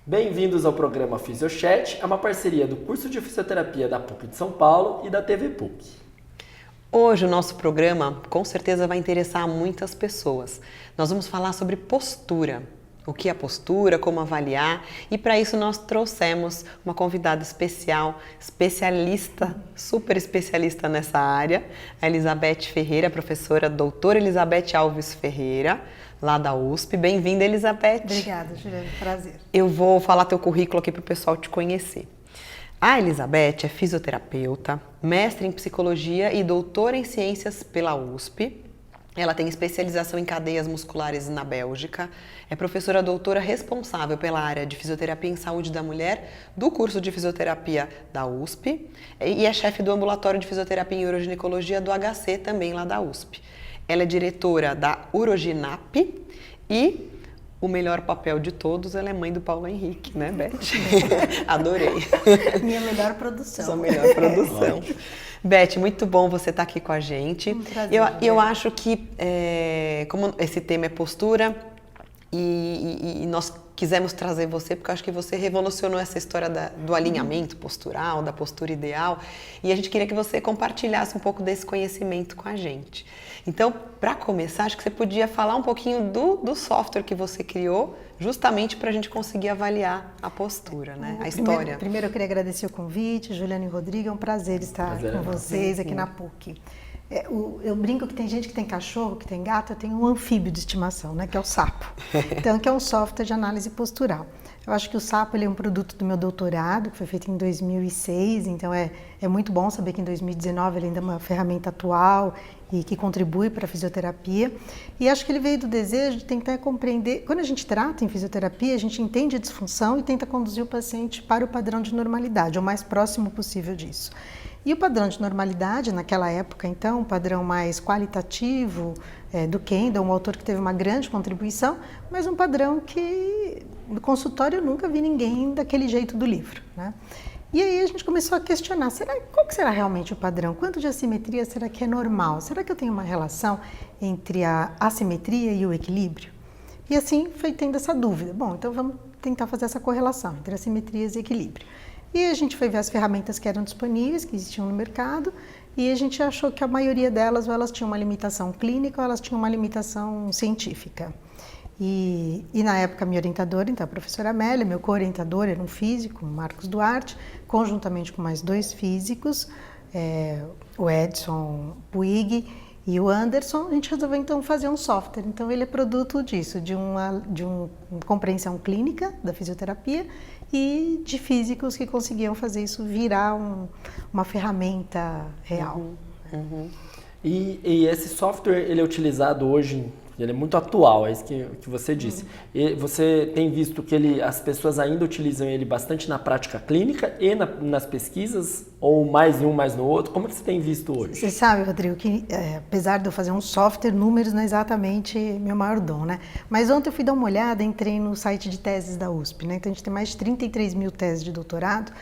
Bem-vindos ao programa Fisiochat, é uma parceria do curso de fisioterapia da PUC de São Paulo e da TV PUC. Hoje o nosso programa com certeza vai interessar a muitas pessoas. Nós vamos falar sobre postura, o que é postura, como avaliar, e para isso nós trouxemos uma convidada especial, especialista, super especialista nessa área, a Elizabeth Ferreira, professora doutora Elizabeth Alves Ferreira, lá da USP. Bem-vinda, Elizabeth. Obrigada, Juliana. Prazer. Eu vou falar teu currículo aqui para o pessoal te conhecer. A Elizabeth é fisioterapeuta, mestre em psicologia e doutora em ciências pela USP. Ela tem especialização em cadeias musculares na Bélgica. É professora doutora responsável pela área de fisioterapia em saúde da mulher do curso de fisioterapia da USP e é chefe do ambulatório de fisioterapia em uroginecologia do HC, também lá da USP. Ela é diretora da Uroginap e o melhor papel de todos, ela é mãe do Paulo Henrique, né, Beth? Adorei. Minha melhor produção. Sua melhor produção. Beth, muito bom você estar aqui com a gente. Um prazer, eu acho que, como esse tema é postura, e nós quisemos trazer você, porque eu acho que você revolucionou essa história do alinhamento postural, da postura ideal, e a gente queria que você compartilhasse um pouco desse conhecimento com a gente. Então, para começar, acho que você podia falar um pouquinho do software que você criou, justamente para a gente conseguir avaliar a postura, né? A história. Primeiro eu queria agradecer o convite, Juliana e Rodrigo, é um prazer estar com vocês aqui na PUC. Eu brinco que tem gente que tem cachorro, que tem gato, eu tenho um anfíbio de estimação, né, que é o Sapo. Então, que é um software de análise postural. Eu acho que o Sapo ele é um produto do meu doutorado, que foi feito em 2006, então é muito bom saber que em 2019 ele ainda é uma ferramenta atual e que contribui para a fisioterapia. E acho que ele veio do desejo de tentar compreender, quando a gente trata em fisioterapia, a gente entende a disfunção e tenta conduzir o paciente para o padrão de normalidade, o mais próximo possível disso. E o padrão de normalidade, naquela época, então, um padrão mais qualitativo do Kendall, um autor que teve uma grande contribuição, mas um padrão que no consultório eu nunca vi ninguém daquele jeito do livro, né? E aí a gente começou a questionar, qual que será realmente o padrão? Quanto de assimetria será que é normal? Será que eu tenho uma relação entre a assimetria e o equilíbrio? E assim foi tendo essa dúvida. Bom, então vamos tentar fazer essa correlação entre assimetrias e equilíbrio. E a gente foi ver as ferramentas que eram disponíveis, que existiam no mercado, e a gente achou que a maioria delas ou elas tinham uma limitação clínica ou elas tinham uma limitação científica. E na época, minha orientadora, então a professora Amélia, meu co-orientador era um físico, o Marcos Duarte, conjuntamente com mais dois físicos, o Edson Puig e o Anderson, a gente resolveu então fazer um software. Então ele é produto disso, de uma compreensão clínica da fisioterapia e de físicos que conseguiam fazer isso virar uma ferramenta real. E esse software, ele é utilizado hoje, ele é muito atual, é isso que você disse. E você tem visto que as pessoas ainda utilizam ele bastante na prática clínica e nas pesquisas, ou mais em um, mais no outro? Como é que você tem visto hoje? Você sabe, Rodrigo, que apesar de eu fazer um software, números não é exatamente meu maior dom, né? Mas ontem eu fui dar uma olhada, entrei no site de teses da USP, né? Então a gente tem mais de 33 mil teses de doutorado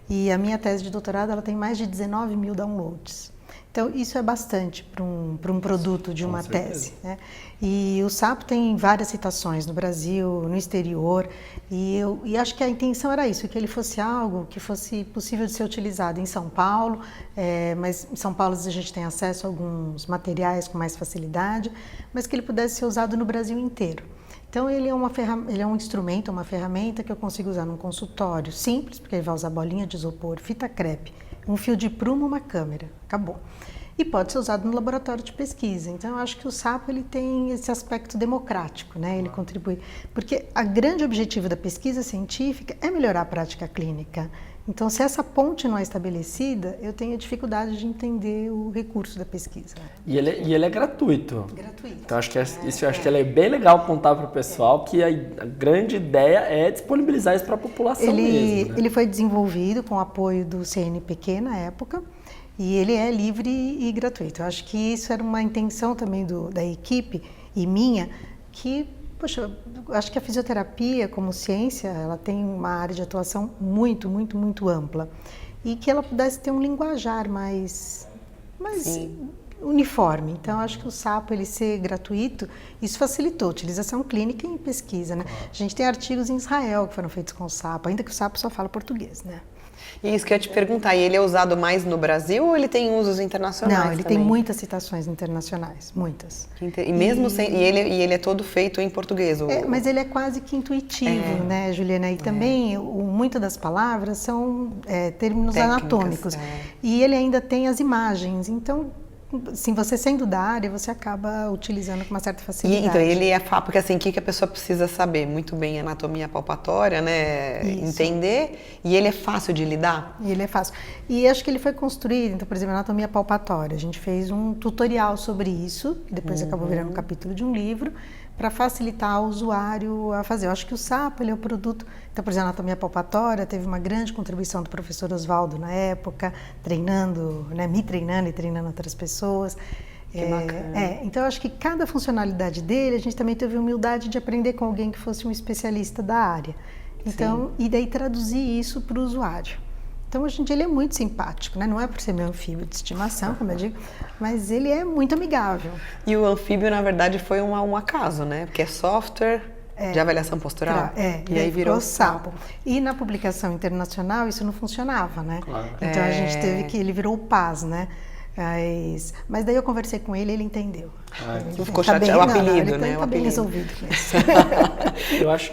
e a minha tese de doutorado ela tem mais de 19 mil downloads. Então, isso é bastante para um produto de uma tese, né? E o Sapo tem várias citações no Brasil, no exterior, e acho que a intenção era isso, que ele fosse algo que fosse possível de ser utilizado em São Paulo, mas em São Paulo a gente tem acesso a alguns materiais com mais facilidade, mas que ele pudesse ser usado no Brasil inteiro. Então, ele é um instrumento, uma ferramenta que eu consigo usar num consultório simples, porque ele vai usar bolinha de isopor, fita crepe, um fio de prumo, uma câmera, acabou. E pode ser usado no laboratório de pesquisa. Então, eu acho que o Sapo ele tem esse aspecto democrático, né? Ele contribui. Porque o grande objetivo da pesquisa científica é melhorar a prática clínica. Então, se essa ponte não é estabelecida, eu tenho dificuldade de entender o recurso da pesquisa. E ele é gratuito. Gratuito. Então, acho que acho que é bem legal apontar para o pessoal que a grande ideia é disponibilizar isso para a população mesmo. Né? Ele foi desenvolvido com o apoio do CNPq na época e ele é livre e gratuito. Eu acho que isso era uma intenção também da equipe e minha, que, poxa, eu acho que a fisioterapia como ciência, ela tem uma área de atuação muito, muito, muito ampla e que ela pudesse ter um linguajar mais uniforme. Então, acho que o SAPO, ele ser gratuito, isso facilitou a utilização clínica e em pesquisa, né? A gente tem artigos em Israel que foram feitos com o SAPO, ainda que o SAPO só fala português, né? E isso que eu ia te perguntar, e ele é usado mais no Brasil ou ele tem usos internacionais? Não, ele também? tem muitas citações internacionais, muitas. E mesmo sem, ele é todo feito em português? Mas ele é quase que intuitivo, né, Juliana? E também, muitas das palavras são termos Técnicas, anatômicos. E ele ainda tem as imagens, então... Sim, você sendo da área, você acaba utilizando com uma certa facilidade. Então, ele é porque assim, o que a pessoa precisa saber? Muito bem anatomia palpatória, né? Isso. Entender. E ele é fácil de lidar? E ele é fácil. E acho que ele foi construído, então, por exemplo, anatomia palpatória. A gente fez um tutorial sobre isso, que depois acabou virando um capítulo de um livro, para facilitar o usuário a fazer. Eu acho que o SAPO, ele é o produto... Então, por exemplo, a anatomia palpatória teve uma grande contribuição do professor Oswaldo na época, treinando, né, me treinando e treinando outras pessoas. Que bacana. Então, eu acho que cada funcionalidade dele, a gente também teve humildade de aprender com alguém que fosse um especialista da área. Então, e daí traduzir isso para o usuário. Então, hoje em dia, ele é muito simpático, né? Não é por ser meu anfíbio de estimação, como eu digo, mas ele é muito amigável. E o anfíbio, na verdade, foi um acaso, né? Porque é software de avaliação postural. E aí virou SAPO. E na publicação internacional, isso não funcionava, né? Claro. Então, a gente teve que... Ele virou o PAS, né? Mas daí eu conversei com ele e ele entendeu. Ele ficou chateado, o apelido, né? Ele está bem resolvido com isso.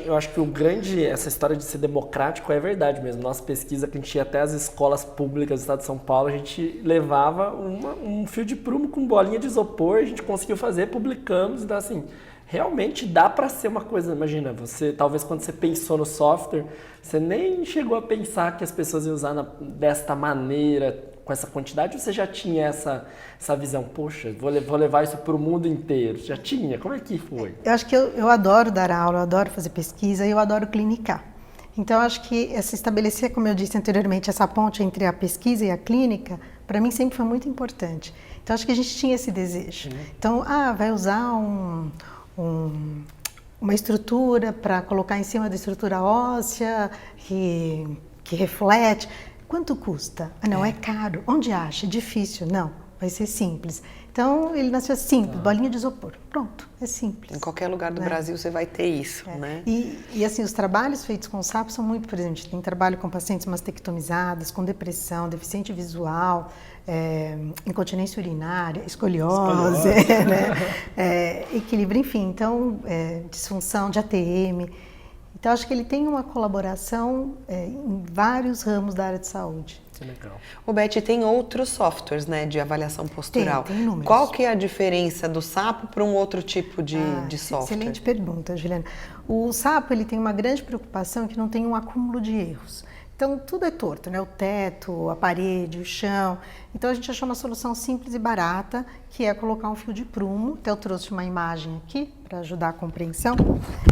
Eu acho que essa história de ser democrático é verdade mesmo. Nossa pesquisa, que a gente ia até as escolas públicas do estado de São Paulo, a gente levava um fio de prumo com bolinha de isopor, a gente conseguiu fazer, publicamos, então assim, realmente dá para ser uma coisa, imagina, talvez quando você pensou no software, você nem chegou a pensar que as pessoas iam usar desta maneira, com essa quantidade, ou você já tinha essa visão? Poxa, vou levar isso para o mundo inteiro. Já tinha? Como é que foi? Eu acho que eu adoro dar aula, eu adoro fazer pesquisa e eu adoro clinicar. Então, eu acho que estabelecer, como eu disse anteriormente, essa ponte entre a pesquisa e a clínica, para mim sempre foi muito importante. Então, acho que a gente tinha esse desejo. Então, vai usar uma estrutura para colocar em cima da estrutura óssea que reflete. Quanto custa? Não, é caro. Onde acha? Difícil. Não, vai ser simples. Então, ele nasceu simples, bolinha de isopor. Pronto, é simples. Em qualquer lugar do Brasil você vai ter isso, né? E assim, os trabalhos feitos com o SAPO são muito, por exemplo, a gente tem trabalho com pacientes mastectomizadas, com depressão, deficiente visual, incontinência urinária, escoliose. Né? Equilíbrio, enfim, então, disfunção de ATM. Então, acho que ele tem uma colaboração em vários ramos da área de saúde. Que legal. O Beth, tem outros softwares, né, de avaliação postural. Tem inúmeros. Qual que é a diferença do SAPO para um outro tipo de software? Excelente pergunta, Juliana. O SAPO, ele tem uma grande preocupação que não tem um acúmulo de erros. Então, tudo é torto, né? O teto, a parede, o chão. Então, a gente achou uma solução simples e barata, que é colocar um fio de prumo. Até eu trouxe uma imagem aqui para ajudar a compreensão.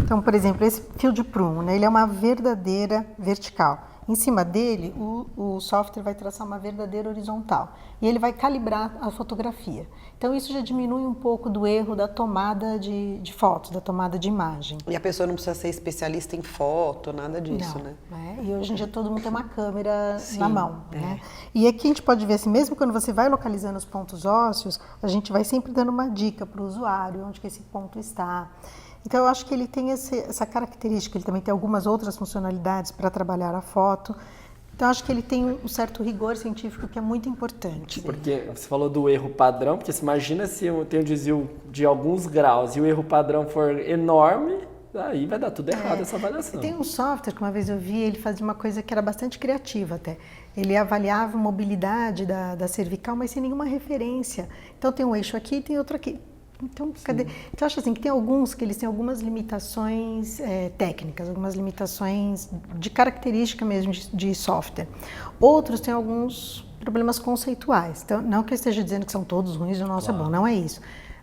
Então, por exemplo, esse fio de prumo, né? Ele é uma verdadeira vertical. Em cima dele, o software vai traçar uma verdadeira horizontal. E ele vai calibrar a fotografia. Então, isso já diminui um pouco do erro da tomada de fotos, da tomada de imagem. E a pessoa não precisa ser especialista em foto, nada disso, não, né? E hoje em dia todo mundo tem uma câmera na mão, né? E aqui a gente pode ver assim, mesmo quando você vai localizando os pontos ósseos, a gente vai sempre dando uma dica para o usuário, onde que esse ponto está. Então, eu acho que ele tem essa característica, ele também tem algumas outras funcionalidades para trabalhar a foto. Então, acho que ele tem um certo rigor científico que é muito importante. Porque você falou do erro padrão, porque você imagina se eu tenho um desvio de alguns graus e o erro padrão for enorme, aí vai dar tudo errado essa avaliação. Tem um software que uma vez eu vi, ele fazia uma coisa que era bastante criativa até. Ele avaliava a mobilidade da cervical, mas sem nenhuma referência. Então, tem um eixo aqui e tem outro aqui. Então, cadê? Então, eu acho assim que tem alguns que eles têm algumas limitações técnicas, algumas limitações de característica mesmo de software. Outros têm alguns problemas conceituais. Então, não que eu esteja dizendo que são todos ruins e o nosso é bom, não é isso.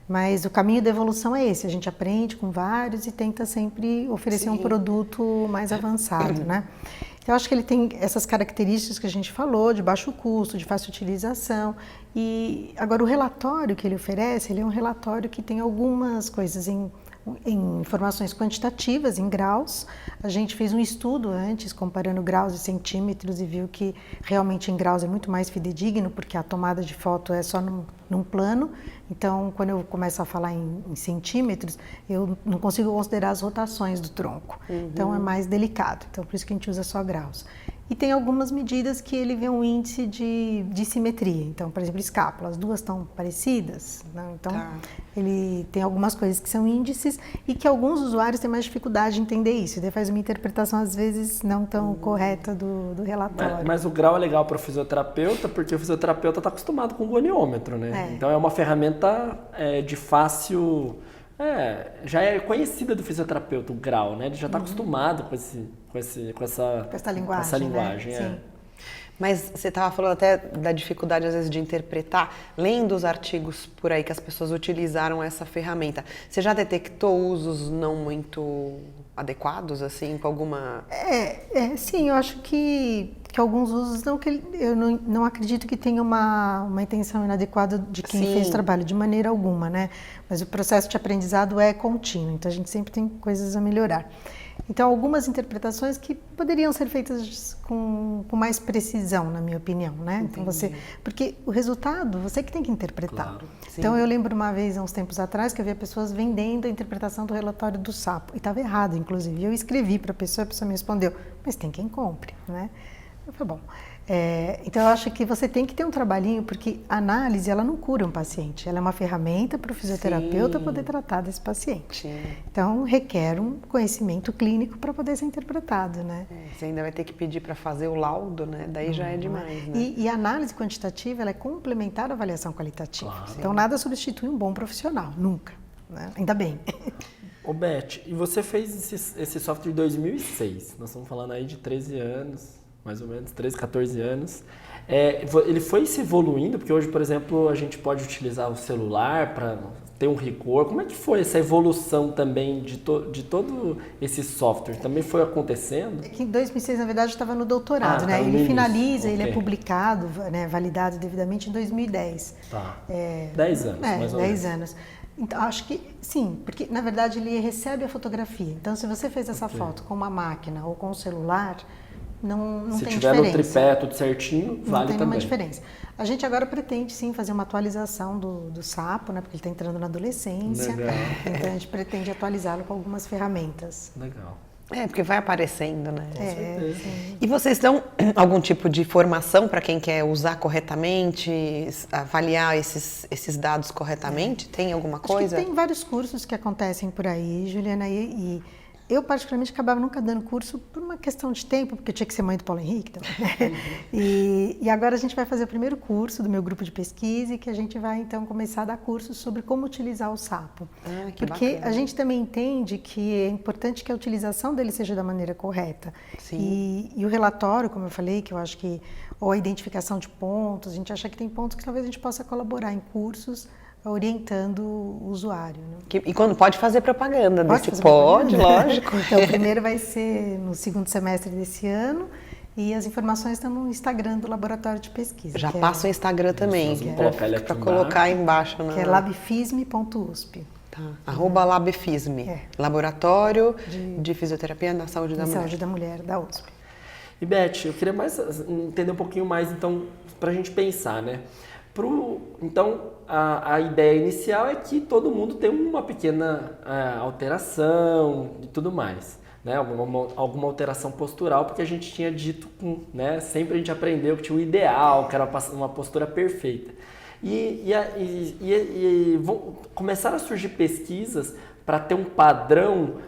Mas o caminho da evolução é esse, a gente aprende com vários e tenta sempre oferecer um produto mais avançado, né? Então, eu acho que ele tem essas características que a gente falou, de baixo custo, de fácil utilização. E agora o relatório que ele oferece, ele é um relatório que tem algumas coisas em em informações quantitativas, em graus. A gente fez um estudo antes, comparando graus e centímetros, e viu que realmente em graus é muito mais fidedigno, porque a tomada de foto é só num plano. Então, quando eu começo a falar em centímetros, eu não consigo considerar as rotações do tronco. Então, é mais delicado. Então, por isso que a gente usa só graus. E tem algumas medidas que ele vê um índice de simetria. Então, por exemplo, escápula, as duas estão parecidas, né? Então, ele tem algumas coisas que são índices e que alguns usuários têm mais dificuldade de entender isso. Ele faz uma interpretação, às vezes, não tão correta do relatório. Mas o grau é legal para o fisioterapeuta, porque o fisioterapeuta está acostumado com o goniômetro, né? Então, é uma ferramenta de fácil... já é conhecida do fisioterapeuta o grau, né? Ele já está acostumado com essa linguagem. Né? Sim. Mas você estava falando até da dificuldade, às vezes, de interpretar. Lendo os artigos por aí que as pessoas utilizaram essa ferramenta, você já detectou usos não muito adequados, assim, com alguma... Sim, eu acho que alguns usos, eu não acredito que tenha uma intenção inadequada de quem fez o trabalho, de maneira alguma, né? Mas o processo de aprendizado é contínuo, então a gente sempre tem coisas a melhorar. Então, algumas interpretações que poderiam ser feitas com mais precisão, na minha opinião, né? Então, porque o resultado, você que tem que interpretar. Claro, então, eu lembro uma vez, há uns tempos atrás, que eu via pessoas vendendo a interpretação do relatório do sapo. E estava errado, inclusive. Eu escrevi para a pessoa me respondeu, mas tem quem compre, né? Eu falei, bom... então, eu acho que você tem que ter um trabalhinho, porque a análise, ela não cura um paciente. Ela é uma ferramenta para o fisioterapeuta poder tratar desse paciente. Sim. Então, requer um conhecimento clínico para poder ser interpretado, né? Você ainda vai ter que pedir para fazer o laudo, né? Daí já é demais, né? E a análise quantitativa, ela é complementar à avaliação qualitativa. Claro. Então, nada substitui um bom profissional, nunca. Né? Ainda bem. Ô, Beth, e você fez esse software em 2006. Nós estamos falando aí de 13 anos... mais ou menos, 13, 14 anos. Ele foi se evoluindo, porque hoje, por exemplo, a gente pode utilizar o celular para ter um rigor. Como é que foi essa evolução também de todo esse software? Também foi acontecendo? É que em 2006, na verdade, estava no doutorado, né? Ele finaliza, ele é publicado, né, validado devidamente em 2010. Tá. 10 anos, mais ou menos. 10 anos. Então, acho que sim, porque, na verdade, ele recebe a fotografia. Então, se você fez essa foto com uma máquina ou com um celular... Não Se tem tiver diferença. no tripé tudo certinho, vale também. Não tem nenhuma diferença. A gente agora pretende, sim, fazer uma atualização do sapo, né? Porque ele está entrando na adolescência. Legal. Então, a gente pretende atualizá-lo com algumas ferramentas. Legal. Porque vai aparecendo, né? Com certeza. E vocês dão algum tipo de formação para quem quer usar corretamente, avaliar esses dados corretamente? Tem alguma coisa? Acho que tem vários cursos que acontecem por aí, Juliana, e eu, particularmente, acabava nunca dando curso por uma questão de tempo, porque eu tinha que ser mãe do Paulo Henrique também. E agora a gente vai fazer o primeiro curso do meu grupo de pesquisa, que a gente vai, então, começar a dar cursos sobre como utilizar o sapo. Porque bacana. A gente também entende que é importante que a utilização dele seja da maneira correta. Sim. E o relatório, como eu falei, que eu acho que, ou a identificação de pontos, a gente acha que tem pontos que talvez a gente possa colaborar em cursos, orientando o usuário. Né? E quando pode fazer propaganda desse? Pode, lógico. Então, o primeiro vai ser no segundo semestre desse ano e as informações estão no Instagram do Laboratório de Pesquisa. Já passa o Instagram também, para colocar aí embaixo. Que é labfisme.usp. Tá. @labfisme, Laboratório de Fisioterapia na Saúde da Mulher. Saúde da Mulher, da USP. E Beth, eu queria entender um pouquinho mais, então, para a gente pensar, né? Então, a ideia inicial é que todo mundo tem uma pequena alteração e tudo mais, né? Alguma alteração postural, porque a gente tinha dito, né? Sempre a gente aprendeu que tinha o ideal, que era uma postura perfeita. E começaram a surgir pesquisas para ter um padrão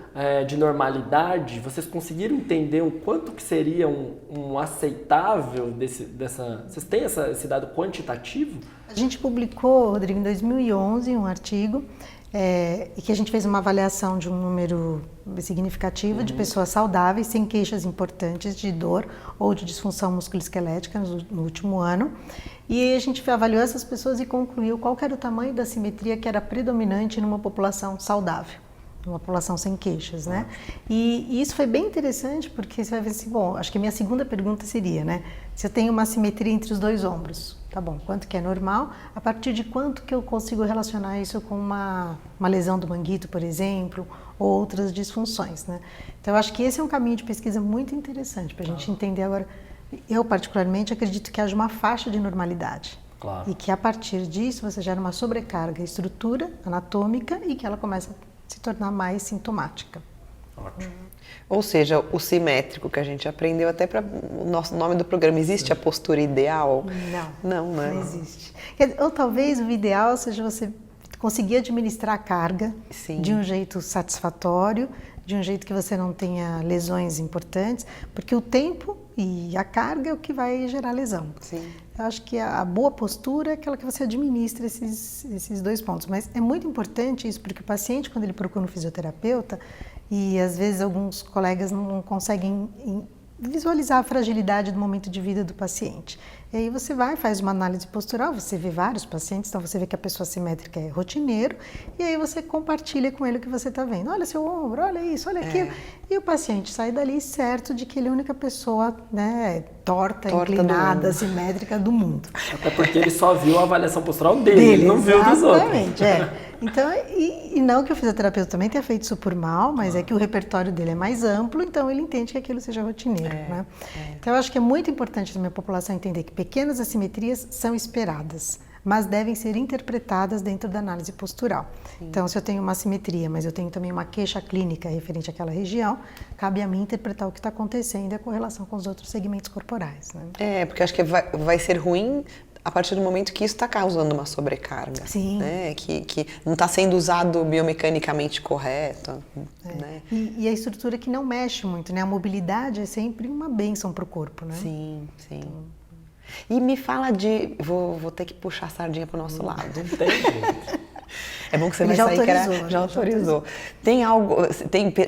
de normalidade. Vocês conseguiram entender o quanto que seria um aceitável vocês têm esse dado quantitativo? A gente publicou, Rodrigo, em 2011 um artigo e que a gente fez uma avaliação de um número significativo de pessoas saudáveis, sem queixas importantes de dor ou de disfunção musculoesquelética no último ano. E a gente avaliou essas pessoas e concluiu qual era o tamanho da simetria que era predominante numa população saudável. uma população sem queixas, né? E isso foi bem interessante porque você vai ver assim, bom, acho que a minha segunda pergunta seria, né? Se eu tenho uma simetria entre os dois ombros, tá bom, quanto que é normal? A partir de quanto que eu consigo relacionar isso com uma lesão do manguito, por exemplo, ou outras disfunções, né? Então, eu acho que esse é um caminho de pesquisa muito interessante para a gente entender agora. Eu, particularmente, acredito que haja uma faixa de normalidade. Claro. E que, a partir disso, você gera uma sobrecarga estrutura anatômica e que ela começa a se tornar mais sintomática. Ótimo. Ou seja, o simétrico que a gente aprendeu até para o nosso nome do programa, existe a postura ideal? Não, né? não existe. Ou talvez o ideal seja você conseguir administrar a carga de um jeito satisfatório, de um jeito que você não tenha lesões importantes, porque o tempo e a carga é o que vai gerar lesão. Sim. Eu acho que a boa postura é aquela que você administra esses dois pontos. Mas é muito importante isso, porque o paciente, quando ele procura um fisioterapeuta, e às vezes alguns colegas não conseguem visualizar a fragilidade do momento de vida do paciente. E aí você faz uma análise postural, você vê vários pacientes, então você vê que a pessoa simétrica é rotineiro, e aí você compartilha com ele o que você está vendo. Olha seu ombro, olha isso, olha aquilo. E o paciente sai dali certo de que ele é a única pessoa, né, torta inclinada, simétrica do mundo. Até porque ele só viu a avaliação postural dele, ele não viu dos outros. Exatamente, Então, e não que o fisioterapeuta também tenha feito isso por mal, mas é que o repertório dele é mais amplo, então ele entende que aquilo seja rotineiro, né? Então, eu acho que é muito importante a minha população entender que pequenas assimetrias são esperadas, mas devem ser interpretadas dentro da análise postural. Sim. Então, se eu tenho uma assimetria, mas eu tenho também uma queixa clínica referente àquela região, cabe a mim interpretar o que está acontecendo e a correlação com os outros segmentos corporais, né? Porque acho que vai ser ruim a partir do momento que isso está causando uma sobrecarga. Sim. Né? Que não está sendo usado biomecanicamente correto. Né? E a estrutura que não mexe muito, né? A mobilidade é sempre uma bênção para o corpo, né? Sim, sim. Então... E me fala vou ter que puxar a sardinha para o nosso lado. Não tem jeito. É bom que você Ele vai sair já autorizou. Tem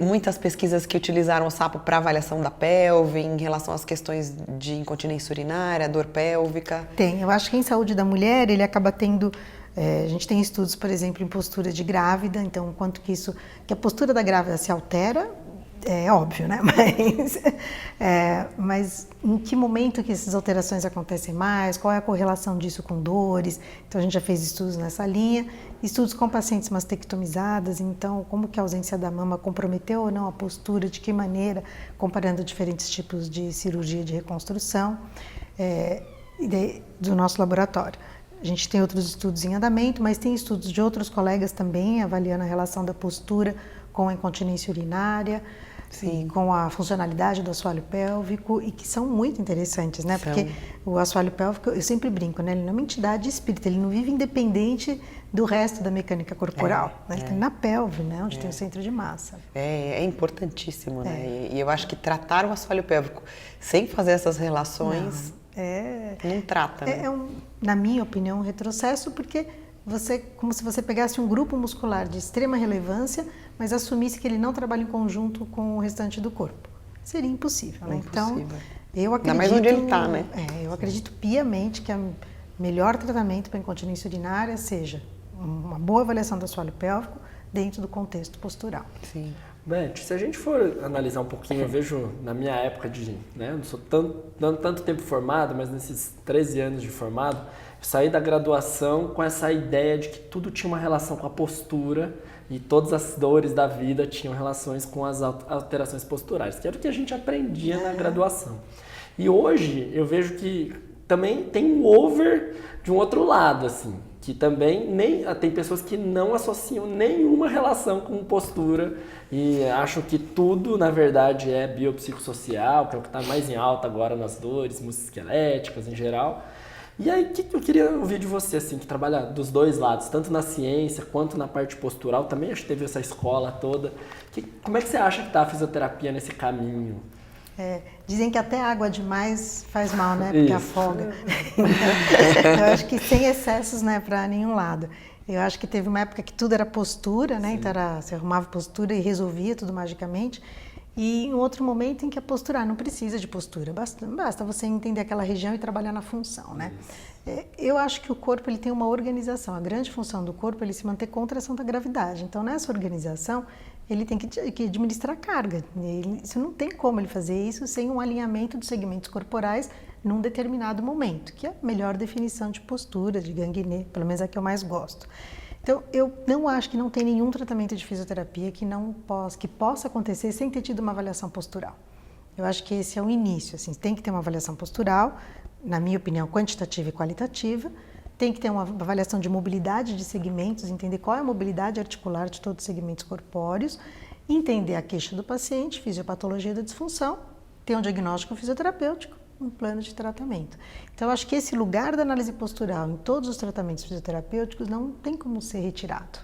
muitas pesquisas que utilizaram o sapo para avaliação da pelve em relação às questões de incontinência urinária, dor pélvica? Tem. Eu acho que em saúde da mulher ele acaba tendo... a gente tem estudos, por exemplo, em postura de grávida, então quanto que a postura da grávida se altera, é óbvio, né? Mas em que momento que essas alterações acontecem mais? Qual é a correlação disso com dores? Então a gente já fez estudos nessa linha, estudos com pacientes mastectomizadas, então como que a ausência da mama comprometeu ou não a postura, de que maneira, comparando diferentes tipos de cirurgia de reconstrução do nosso laboratório. A gente tem outros estudos em andamento, mas tem estudos de outros colegas também avaliando a relação da postura com a incontinência urinária, e com a funcionalidade do assoalho pélvico, e que são muito interessantes, né? Porque o assoalho pélvico, eu sempre brinco, né? Ele não é uma entidade espírita, ele não vive independente do resto da mecânica corporal. Né? Ele está na pelve, né? Onde tem o centro de massa. É importantíssimo, né? E eu acho que tratar o assoalho pélvico sem fazer essas relações não trata. Né? Na minha opinião, um retrocesso, porque como se você pegasse um grupo muscular de extrema relevância, mas assumisse que ele não trabalha em conjunto com o restante do corpo. Seria impossível, né? Então, eu acredito... Ainda mais onde ele está, né? Eu acredito piamente que o melhor tratamento para incontinência urinária seja uma boa avaliação do assoalho pélvico dentro do contexto postural. Sim. Beth, se a gente for analisar um pouquinho, eu vejo na minha época eu não sou tanto tempo formado, mas nesses 13 anos de formado, eu saí da graduação com essa ideia de que tudo tinha uma relação com a postura e todas as dores da vida tinham relações com as alterações posturais, que era o que a gente aprendia na graduação. E hoje eu vejo que também tem um over de um outro lado, assim, que também tem pessoas que não associam nenhuma relação com postura e acham que tudo, na verdade, é biopsicossocial, que é o que está mais em alta agora nas dores musculoesqueléticas em geral. E aí, o que eu queria ouvir de você, assim, que trabalha dos dois lados, tanto na ciência quanto na parte postural, também acho que teve essa escola toda. Como é que você acha que está a fisioterapia nesse caminho? Dizem que até água demais faz mal, né? Porque afoga. Eu acho que sem excessos, né, para nenhum lado. Eu acho que teve uma época que tudo era postura, né? Então você arrumava postura e resolvia tudo magicamente. E em outro momento em que a postura não precisa de postura, basta você entender aquela região e trabalhar na função, né? Eu acho que o corpo ele tem uma organização. A grande função do corpo é ele se manter contra a ação da gravidade. Então, nessa organização, ele tem que administrar a carga. Isso não tem como ele fazer isso sem um alinhamento dos segmentos corporais num determinado momento, que é a melhor definição de postura, de Gangné, pelo menos é a que eu mais gosto. Então, eu não acho que não tem nenhum tratamento de fisioterapia que possa acontecer sem ter tido uma avaliação postural. Eu acho que esse é o início, assim, tem que ter uma avaliação postural, na minha opinião, quantitativa e qualitativa, tem que ter uma avaliação de mobilidade de segmentos, entender qual é a mobilidade articular de todos os segmentos corpóreos, entender a queixa do paciente, fisiopatologia da disfunção, ter um diagnóstico fisioterapêutico, um plano de tratamento. Então, eu acho que esse lugar da análise postural em todos os tratamentos fisioterapêuticos não tem como ser retirado.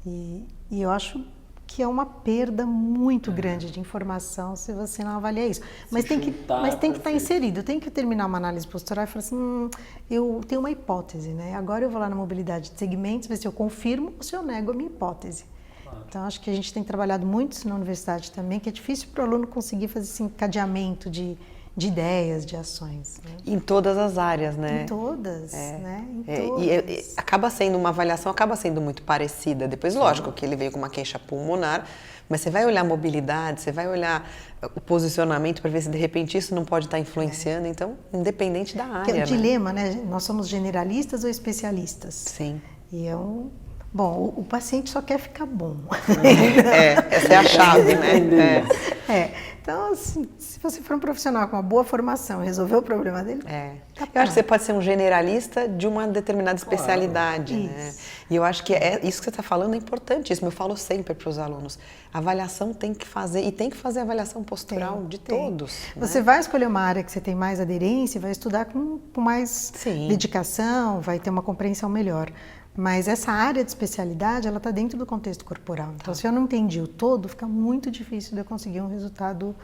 E eu acho que é uma perda muito grande de informação se você não avalia isso. Mas tem que estar inserido, tem que terminar uma análise postural e falar assim, eu tenho uma hipótese, né? Agora eu vou lá na mobilidade de segmentos, ver se eu confirmo ou se eu nego a minha hipótese. Então, acho que a gente tem trabalhado muito isso na universidade também, que é difícil para o aluno conseguir fazer esse encadeamento de ideias, de ações. Né? Em todas as áreas, né? Em todas, né? Em todas. E acaba sendo uma avaliação, acaba sendo muito parecida. Depois, lógico, que ele veio com uma queixa pulmonar, mas você vai olhar a mobilidade, você vai olhar o posicionamento para ver se de repente isso não pode estar influenciando. Então, independente da área. Que é o dilema, né? Nós somos generalistas ou especialistas? Sim. E é Bom, o paciente só quer ficar bom. Essa é a chave, né? Então, assim, se você for um profissional com uma boa formação e resolver o problema dele, eu acho que você pode ser um generalista de uma determinada especialidade, né? E eu acho que isso que você está falando é importantíssimo. Eu falo sempre para os alunos, a avaliação tem que fazer, e tem que fazer a avaliação postural de todos. Né? Você vai escolher uma área que você tem mais aderência, vai estudar com mais dedicação, vai ter uma compreensão melhor. Mas essa área de especialidade, ela está dentro do contexto corporal. Então, se eu não entendi o todo, fica muito difícil de eu conseguir um resultado.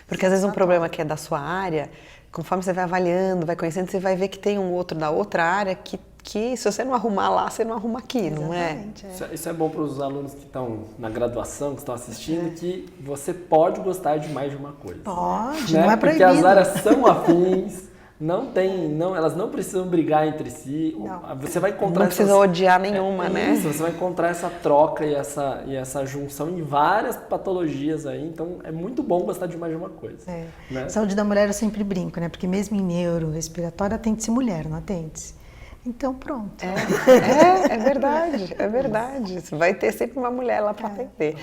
Porque às vezes um problema que é da sua área, conforme você vai avaliando, vai conhecendo, você vai ver que tem um outro da outra área que se você não arrumar lá, você não arruma aqui, não é? Isso é bom para os alunos que estão na graduação, que estão assistindo, que você pode gostar de mais de uma coisa. Pode, né? Não é proibido. Porque as áreas são afins. Elas não precisam brigar entre si. Não. Você vai encontrar não precisa odiar nenhuma, né? Isso, você vai encontrar essa troca e essa junção em várias patologias aí. Então, é muito bom gostar de mais de uma coisa. Né? Saúde da mulher eu sempre brinco, né? Porque mesmo em neuro-respiratório atende-se mulher, não atende-se. Então, pronto. É verdade, é verdade. Você vai ter sempre uma mulher lá para atender.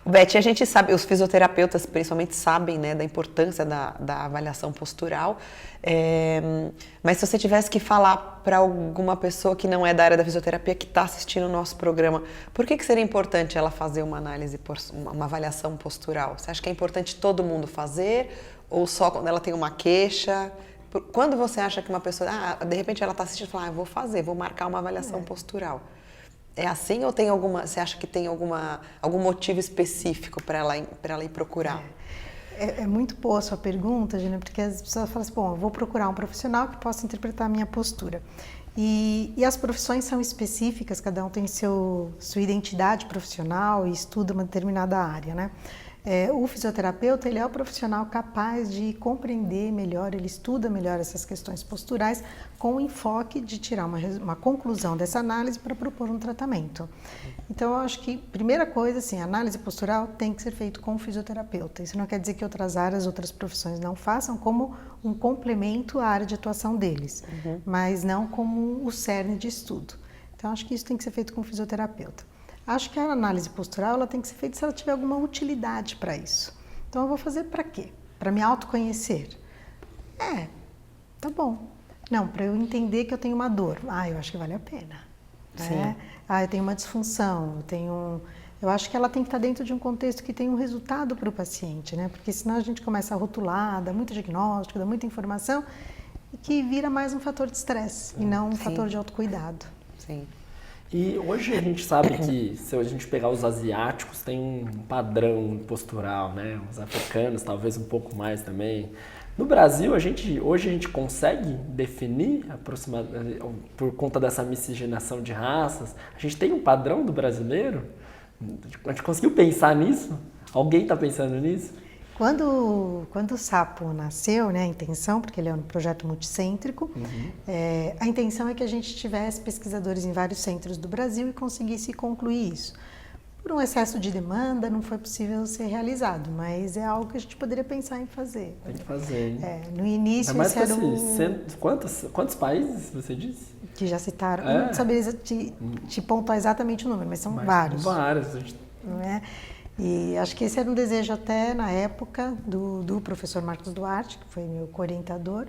Beth, a gente sabe, os fisioterapeutas principalmente sabem, né, da importância da avaliação postural, mas se você tivesse que falar para alguma pessoa que não é da área da fisioterapia, que está assistindo o nosso programa, por que seria importante ela fazer uma análise, uma avaliação postural? Você acha que é importante todo mundo fazer ou só quando ela tem uma queixa? Quando você acha que uma pessoa, de repente ela está assistindo e fala, vou marcar uma avaliação postural. É assim ou tem você acha que tem algum motivo específico para ela ir procurar? É muito boa a sua pergunta, Gina, porque as pessoas falam assim, bom, eu vou procurar um profissional que possa interpretar a minha postura. E as profissões são específicas, cada um tem sua identidade profissional e estuda uma determinada área, né? O fisioterapeuta, ele é o profissional capaz de compreender melhor, ele estuda melhor essas questões posturais com o enfoque de tirar uma conclusão dessa análise para propor um tratamento. Então, eu acho que, primeira coisa, assim, a análise postural tem que ser feita com o fisioterapeuta. Isso não quer dizer que outras áreas, outras profissões não façam como um complemento à área de atuação deles, mas não como o cerne de estudo. Então, acho que isso tem que ser feito com o fisioterapeuta. Acho que a análise postural ela tem que ser feita se ela tiver alguma utilidade para isso. Então, eu vou fazer para quê? Para me autoconhecer? Tá bom. Não, para eu entender que eu tenho uma dor. Eu acho que vale a pena. Sim. Eu tenho uma disfunção, eu acho que ela tem que estar dentro de um contexto que tem um resultado para o paciente, né? Porque senão a gente começa a rotular, dá muito diagnóstico, dá muita informação, e que vira mais um fator de estresse e não um fator de autocuidado. Sim. E hoje a gente sabe que, se a gente pegar os asiáticos, tem um padrão postural, né? Os africanos, talvez um pouco mais também. No Brasil, hoje a gente consegue definir, por conta dessa miscigenação de raças, a gente tem um padrão do brasileiro? A gente conseguiu pensar nisso? Alguém está pensando nisso? Quando o SAPO nasceu, né, a intenção, porque ele é um projeto multicêntrico, a intenção é que a gente tivesse pesquisadores em vários centros do Brasil e conseguisse concluir isso. por um excesso de demanda não foi possível ser realizado, mas é algo que a gente poderia pensar em fazer. Tem que fazer, hein? No início, Mas esse era quantos países você disse? que já citaram. Eu não saberia te pontuar exatamente o número, mas são vários. Vários. Não é? E acho que esse era um desejo até na época do professor Marcos Duarte, que foi meu co-orientador,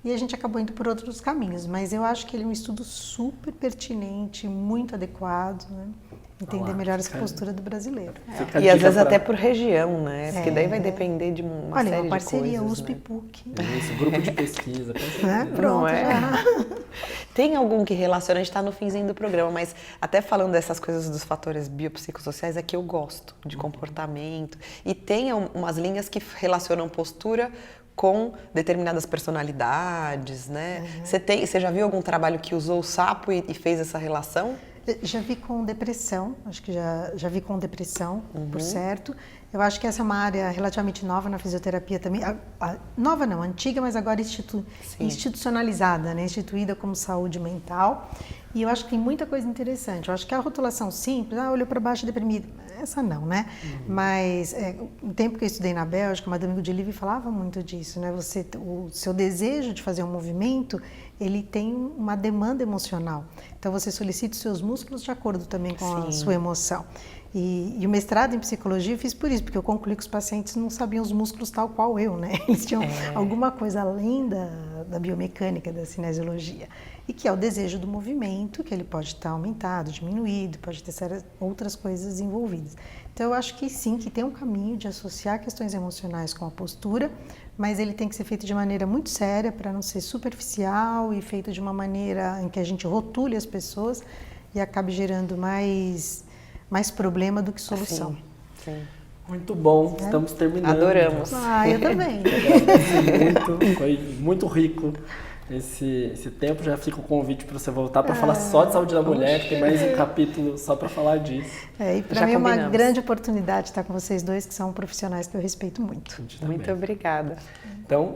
e a gente acabou indo por outros caminhos, mas eu acho que ele é um estudo super pertinente, muito adequado, né? Entender melhor essa postura do brasileiro. E às vezes até por região, né? Porque daí vai depender de uma série de coisas. Olha, uma parceria né? USP-PUC. Isso, grupo de pesquisa. Pronto, já. Tem algum que relaciona, a gente está no finzinho do programa, mas até falando dessas coisas dos fatores biopsicossociais, é que eu gosto de comportamento. E tem umas linhas que relacionam postura com determinadas personalidades, né? Você já viu algum trabalho que usou o sapo e fez essa relação? Já vi com depressão, acho que já vi com depressão, por certo. Eu acho que essa é uma área relativamente nova na fisioterapia também. Nova não, antiga, mas agora institucionalizada, né? Instituída como saúde mental. E eu acho que tem muita coisa interessante. Eu acho que a rotulação simples, olhou para baixo deprimido, essa não, né? Mas no tempo que eu estudei na Bélgica, a Madame Goudelive falava muito disso, né? O seu desejo de fazer um movimento, ele tem uma demanda emocional. Então você solicita os seus músculos de acordo também com a sua emoção. E o mestrado em psicologia eu fiz por isso, porque eu concluí que os pacientes não sabiam os músculos tal qual eu, né? Eles tinham alguma coisa além da biomecânica, da cinesiologia. E que é o desejo do movimento, que ele pode estar aumentado, diminuído, pode ter outras coisas envolvidas. Então eu acho que sim, que tem um caminho de associar questões emocionais com a postura, mas ele tem que ser feito de maneira muito séria para não ser superficial e feito de uma maneira em que a gente rotule as pessoas e acabe gerando mais problema do que solução. Sim. Muito bom, estamos terminando. Adoramos. Eu também. Foi muito rico esse tempo. Já fica o convite para você voltar para falar só de saúde da mulher, que tem mais um capítulo só para falar disso. E para mim é uma grande oportunidade estar com vocês dois, que são profissionais que eu respeito muito. Muito obrigada. Então,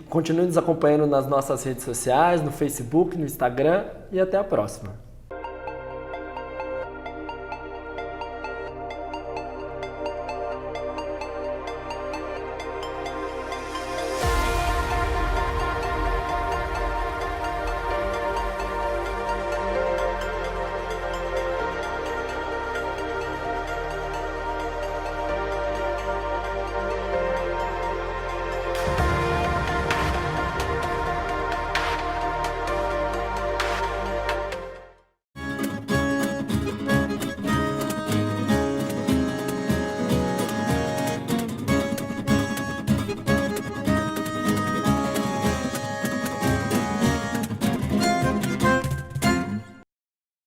continue nos acompanhando nas nossas redes sociais, no Facebook, no Instagram, e até a próxima.